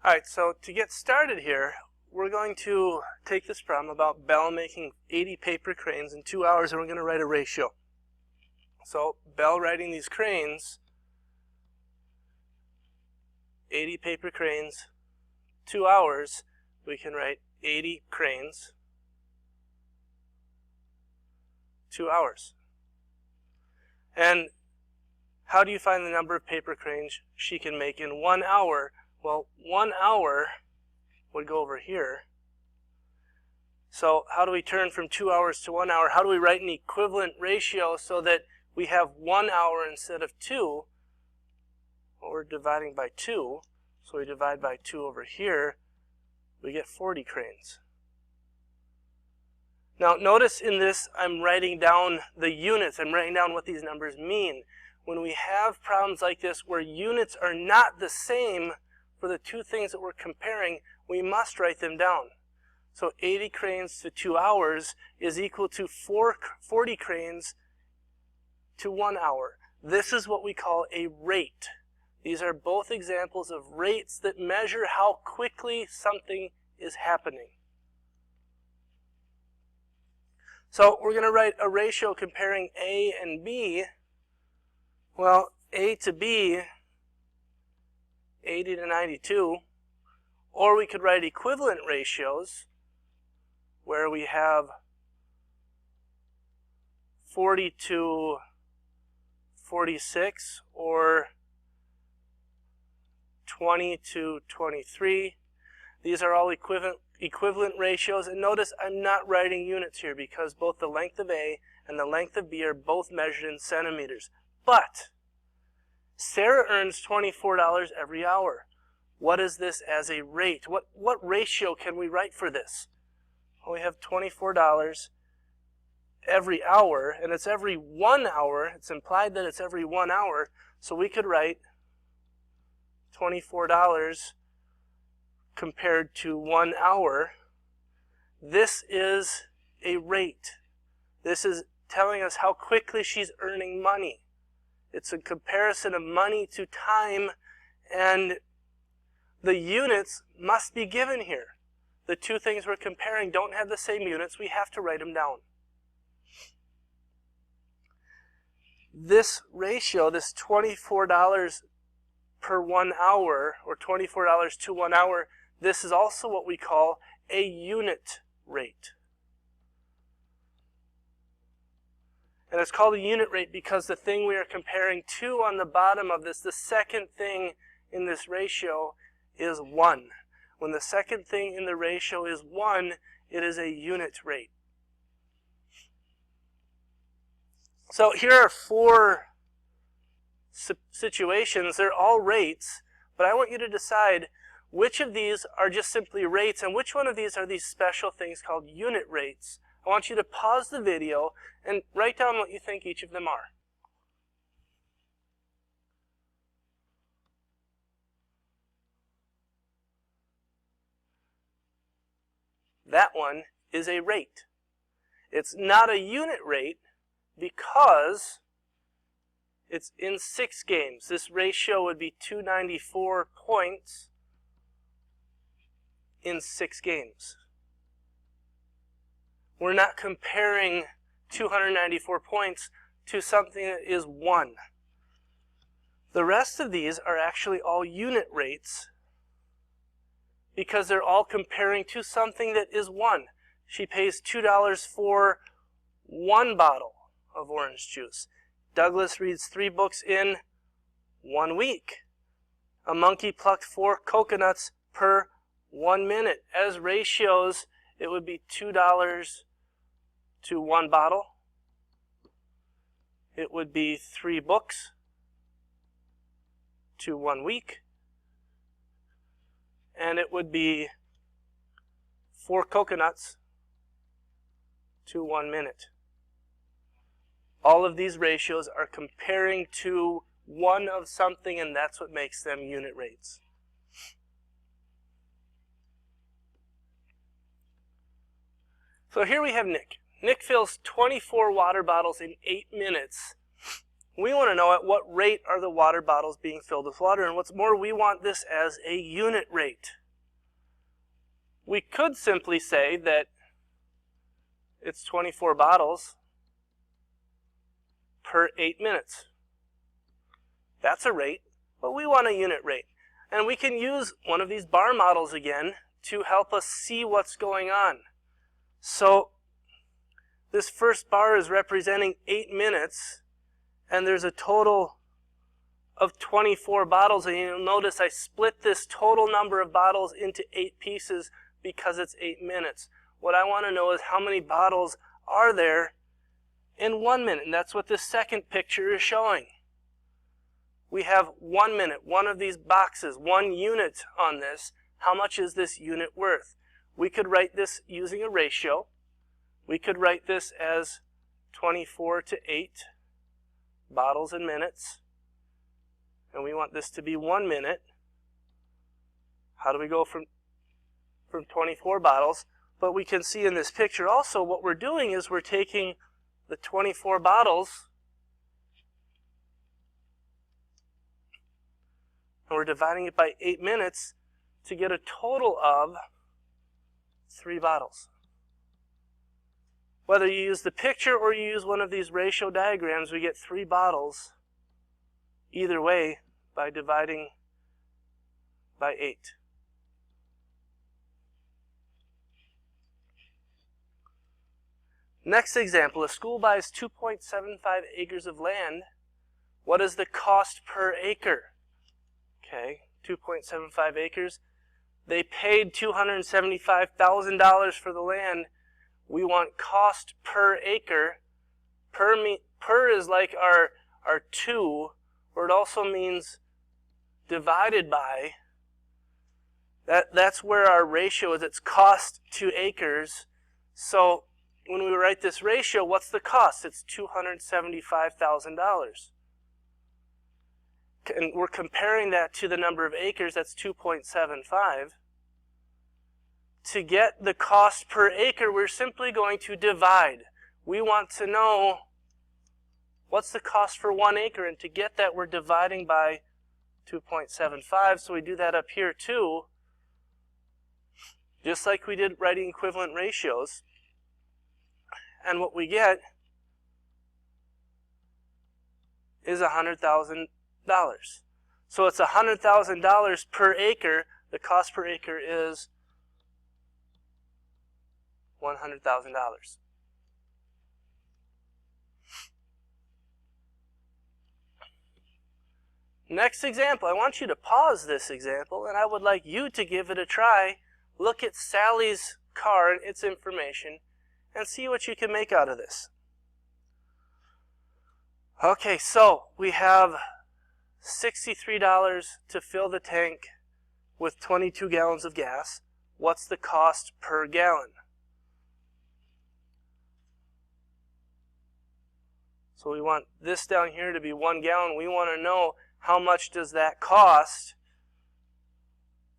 All right, so to get started here, we're going to take this problem about Bell making 80 paper cranes in 2 hours, and we're going to write a ratio. So Bell writing these cranes, 80 paper cranes, 2 hours, we can write 80 cranes, 2 hours. And how do you find the number of paper cranes she can make in 1 hour? Well, 1 hour would go over here. So how do we turn from 2 hours to 1 hour? How do we write an equivalent ratio so that we have 1 hour instead of 2? Well, we're dividing by 2. So we divide by 2 over here. We get 40 cranes. Now notice in this I'm writing down the units. I'm writing down what these numbers mean. When we have problems like this where units are not the same for the two things that we're comparing, we must write them down. So 80 cranes to 2 hours is equal to 40 cranes to 1 hour. This is what we call a rate. These are both examples of rates that measure how quickly something is happening. So we're going to write a ratio comparing A and B. Well, A to B, 80 to 92, or we could write equivalent ratios where we have 40 to 46 or 20 to 23. These are all equivalent ratios, and notice I'm not writing units here because both the length of A and the length of B are both measured in centimeters. But Sarah earns $24 every hour. What is this as a rate? What ratio can we write for this? Well, we have $24 every hour, and it's every 1 hour. It's implied that it's every 1 hour, so we could write $24 compared to 1 hour. This is a rate. This is telling us how quickly she's earning money. It's a comparison of money to time, and the units must be given here. The two things we're comparing don't have the same units. We have to write them down. This ratio, this $24 per 1 hour, or $24 to 1 hour, this is also what we call a unit rate. And it's called a unit rate because the thing we are comparing to on the bottom of this, the second thing in this ratio, is 1. When the second thing in the ratio is 1, it is a unit rate. So here are 4 situations. They're all rates, but I want you to decide which of these are just simply rates and which one of these are these special things called unit rates. I want you to pause the video and write down what you think each of them are. That one is a rate. It's not a unit rate because it's in 6 games. This ratio would be 294 points in 6 games. We're not comparing 294 points to something that is 1. The rest of these are actually all unit rates because they're all comparing to something that is 1. She pays $2 for 1 bottle of orange juice. Douglas reads 3 books in 1 week. A monkey plucked 4 coconuts per 1 minute. As ratios, it would be $2 to 1 bottle. It would be 3 books to 1 week. And it would be 4 coconuts to 1 minute. All of these ratios are comparing to 1 of something, and that's what makes them unit rates. So here we have Nick. Nick fills 24 water bottles in 8 minutes We want to know at what rate are the water bottles being filled with water, and what's more, we want this as a unit rate. We could simply say that it's 24 bottles per 8 minutes. That's a rate, but we want a unit rate. And we can use one of these bar models again to help us see what's going on. So this first bar is representing 8 minutes, and there's a total of 24 bottles, and you'll notice I split this total number of bottles into 8 pieces because it's 8 minutes. What I want to know is how many bottles are there in 1 minute, and that's what this second picture is showing. We have 1 minute, one of these boxes, 1 unit on this. How much is this unit worth? We could write this using a ratio. We could write this as 24 to 8 bottles in minutes. And we want this to be 1 minute. How do we go from 24 bottles? But we can see in this picture also what we're doing is we're taking the 24 bottles and we're dividing it by 8 minutes to get a total of 3 bottles. Whether you use the picture or you use one of these ratio diagrams, we get 3 bottles either way by dividing by 8. Next example, a school buys 2.75 acres of land. What is the cost per acre? Okay, 2.75 acres. They paid $275,000 for the land. We want cost per acre. Per is like our 2, or it also means divided by. That's where our ratio is. It's cost to acres. So when we write this ratio, what's the cost? It's $275,000. And we're comparing that to the number of acres, that's 2.75. To get the cost per acre, we're simply going to divide. We want to know what's the cost for 1 acre, and to get that, we're dividing by 2.75. So we do that up here too, just like we did writing equivalent ratios. And what we get is $100,000. So it's $100,000 per acre. The cost per acre is $100,000. Next example, I want you to pause this example, and I would like you to give it a try. Look at Sally's car and its information, and see what you can make out of this. Okay, so we have $63 to fill the tank with 22 gallons of gas. What's the cost per gallon? So we want this down here to be 1 gallon. We want to know how much does that cost.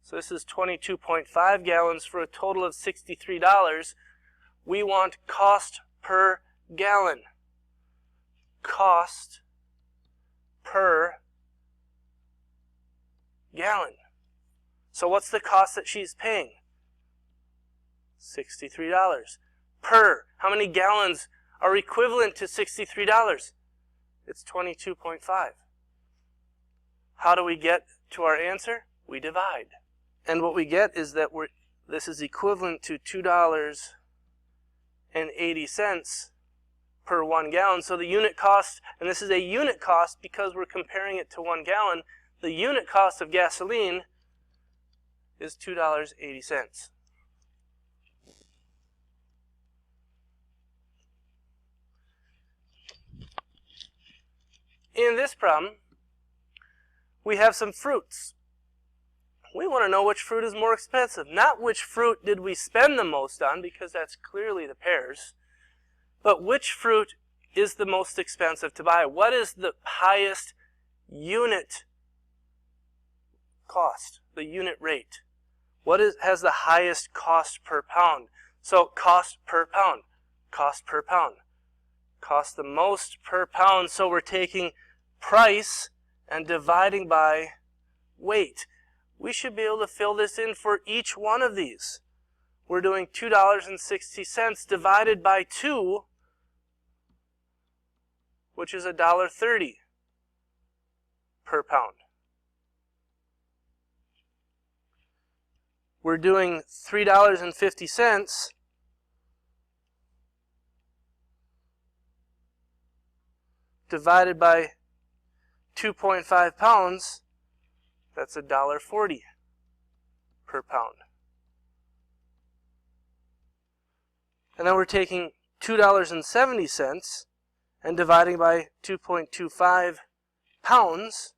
So this is 22.5 gallons for a total of $63. We want cost per gallon. Cost per gallon. So what's the cost that she's paying? $63. Per. How many gallons are equivalent to $63? It's 22.5. How do we get to our answer? We divide. And what we get is that this is equivalent to $2.80 per 1 gallon. So the unit cost, and this is a unit cost because we're comparing it to 1 gallon, the unit cost of gasoline is $2.80. In this problem, we have some fruits. We want to know which fruit is more expensive. Not which fruit did we spend the most on, because that's clearly the pears, but which fruit is the most expensive to buy. What is the highest unit cost, the unit rate? What has the highest cost per pound? So cost per pound, cost per pound. Cost the most per pound, so we're taking price and dividing by weight. We should be able to fill this in for each one of these. We're doing $2.60 divided by 2, which is $1.30 per pound. We're doing $3.50 divided by 2.5 pounds, that's $1.40 per pound. And then we're taking $2.70 and dividing by 2.25 pounds,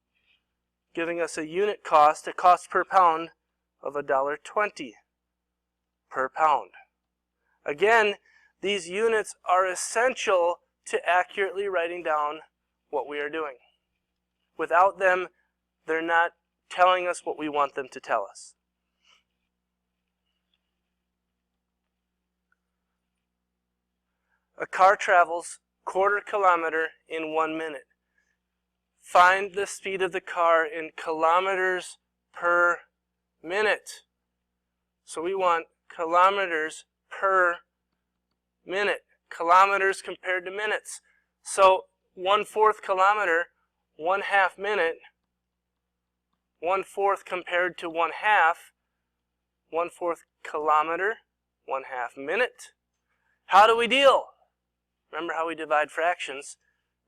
giving us a unit cost, a cost per pound of $1.20 per pound. Again, these units are essential to accurately writing down what we are doing. Without them, they're not telling us what we want them to tell us. A car travels 1/4 kilometer in 1 minute. Find the speed of the car in kilometers per minute. So we want kilometers per minute. Kilometers compared to minutes. So 1/4 kilometer, 1/2 minute. 1/4 compared to 1/2. 1/4 kilometer, 1/2 minute. How do we deal? Remember how we divide fractions?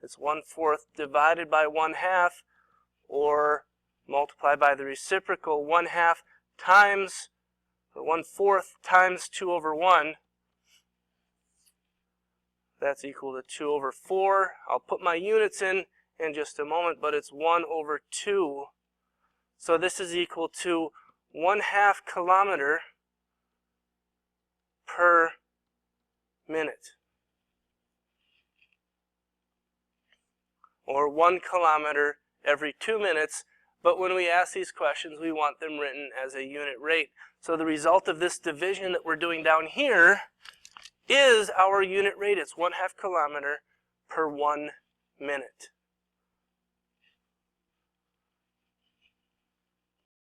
It's 1/4 divided by 1/2, or multiply by the reciprocal. 1/2 times, or 1/4 times 2/1. That's equal to 2/4. I'll put my units in just a moment, but it's 1/2. So this is equal to 1/2 kilometer per minute. Or 1 kilometer every 2 minutes, but when we ask these questions, we want them written as a unit rate. So the result of this division that we're doing down here is our unit rate. It's 1/2 kilometer per 1 minute.